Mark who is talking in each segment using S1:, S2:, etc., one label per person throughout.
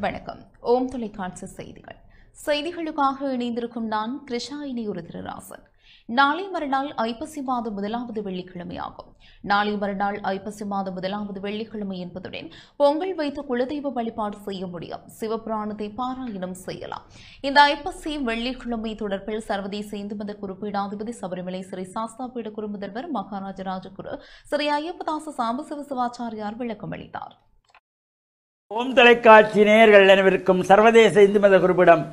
S1: வணக்கம். ஓம் தொலைக்காட்சி செய்திகள். செய்திகளுக்காக இணைந்திருக்கும் நான் கிருஷாயினி உருதிரராசன். நாளை மறுநாள் ஐப்பசி மாதம் 1வது வெள்ளிக்கிழமையாகும். நாளை மறுநாள் ஐப்பசி மாதம் 1வது வெள்ளிக்கிழமை என்பதுடன் பொங்கல் வைத்து குலதெய்வ வழிபாடு செய்ய முடியும். சிவபுராணத்தை பாராயணம் செய்யலாம். இந்த ஐப்பசி வெள்ளிக்கிழமை தொடர்பில் சர்வதேச இந்து மத குறிப்பீடாதிபதி சபரிமலை ஸ்ரீ சாஸ்தாபீட குருமுதல்வர் மகாராஜ ராஜகுரு ஸ்ரீ ஐயப்பதாச சாம்பசிவ சிவாச்சாரியார் விளக்கம் அளித்தார்.
S2: ஓம் தொலைக்காட்சி நேயர்கள் அனைவருக்கும் சர்வதேச இந்து மத குறிப்பிடம்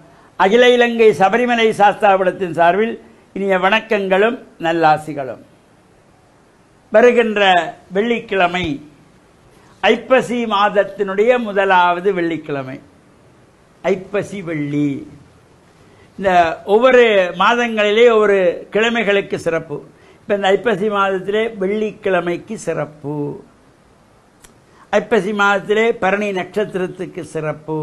S2: அகில இலங்கை சபரிமலை சாஸ்தாபீடத்தின் சார்பில் இனிய வணக்கங்களும் நல்லாசிகளும். வருகின்ற வெள்ளிக்கிழமை ஐப்பசி மாதத்தினுடைய 1வது வெள்ளிக்கிழமை, ஐப்பசி வெள்ளி. இந்த ஒவ்வொரு மாதங்களிலே ஒவ்வொரு கிழமைகளுக்கு சிறப்பு. இப்போ இந்த ஐப்பசி மாதத்திலே வெள்ளிக்கிழமைக்கு சிறப்பு, ஐப்பசி மாதத்திலே பரணி நட்சத்திரத்துக்கு சிறப்பு,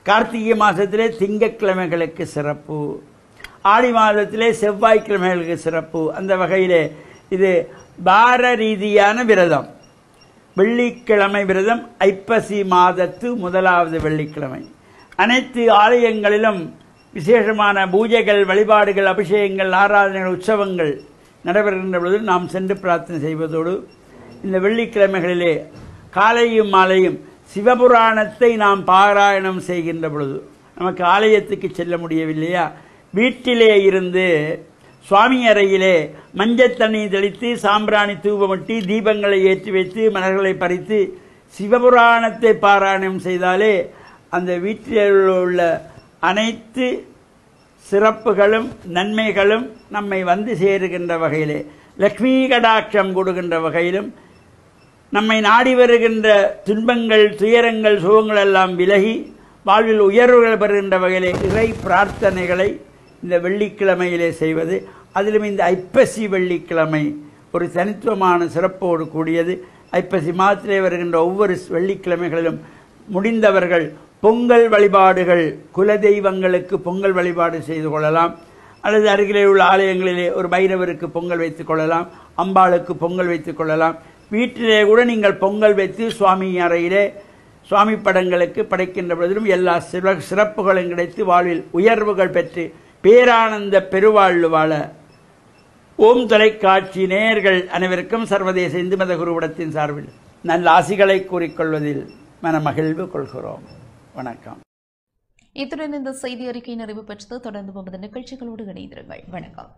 S2: கார்த்திகை மாதத்திலே திங்கட்கிழமைகளுக்கு சிறப்பு, ஆடி மாதத்திலே செவ்வாய்க்கிழமைகளுக்கு சிறப்பு. அந்த வகையிலே இது வார ரீதியான விரதம். வெள்ளிக்கிழமை விரதம் ஐப்பசி மாதத்து 1வது வெள்ளிக்கிழமை. அனைத்து ஆலயங்களிலும் விசேஷமான பூஜைகள், வழிபாடுகள், அபிஷேகங்கள், ஆராதனைகள், உற்சவங்கள் நடைபெறுகின்ற பொழுது நாம் சென்று பிரார்த்தனை செய்வதோடு இந்த வெள்ளிக்கிழமைகளிலே காலையும் மாலையும் சிவபுராணத்தை நாம் பாராயணம் செய்கின்ற பொழுது நமக்கு ஆலயத்துக்கு செல்ல முடியவில்லையா, வீட்டிலே இருந்து சுவாமி அறையிலே மஞ்சள் தண்ணி தெளித்து சாம்பிராணி தூபமிட்டு தீபங்களை ஏற்றி வைத்து மலர்களை பறித்து சிவபுராணத்தை பாராயணம் செய்தாலே அந்த வீட்டில் உள்ள அனைத்து சிறப்புகளும் நன்மைகளும் நம்மை வந்து சேருகின்ற வகையிலே, லக்ஷ்மி கடாட்சம் கொடுக்கின்ற வகையிலும், நம்மை நாடி வருகின்ற துன்பங்கள், துயரங்கள், சுகங்கள் எல்லாம் விலகி வாழ்வில் உயர்வுகள் பெறுகின்ற வகையிலே இறை பிரார்த்தனைகளை இந்த வெள்ளிக்கிழமையிலே செய்வது, அதிலும் இந்த ஐப்பசி வெள்ளிக்கிழமை ஒரு தனித்துவமான சிறப்போடு கூடியது. ஐப்பசி மாதத்திலே வருகின்ற ஒவ்வொரு வெள்ளிக்கிழமைகளிலும் முடிந்தவர்கள் பொங்கல் வழிபாடுகள், குலதெய்வங்களுக்கு பொங்கல் வழிபாடு செய்து கொள்ளலாம். அல்லது அருகிலே உள்ள ஆலயங்களிலே ஒரு பைரவருக்கு பொங்கல் வைத்துக் கொள்ளலாம், அம்பாளுக்கு பொங்கல் வைத்துக் கொள்ளலாம். வீட்டிலே கூட நீங்கள் பொங்கல் வைத்து சுவாமி அறையிலே சுவாமி படங்களுக்கு படைக்கின்ற பொழுதிலும் எல்லா சிறப்புகளும் கிடைத்து வாழ்வில் உயர்வுகள் பெற்று பேரானந்த பெருவாழ்வு வாழ ஓம் தொலைக்காட்சி நேயர்கள் அனைவருக்கும் சர்வதேச இந்து மத குருவிடத்தின் சார்பில் நல்ல ஆசிகளை கூறிக்கொள்வதில் மனமகிழ்வு கொள்கிறோம். வணக்கம்.
S1: இத்துடன் இந்த செய்தி அறிக்கை நிறைவு பெற்றது. தொடர்ந்து நமது நிகழ்ச்சிகளோடு இணைந்திருங்கள். வணக்கம்.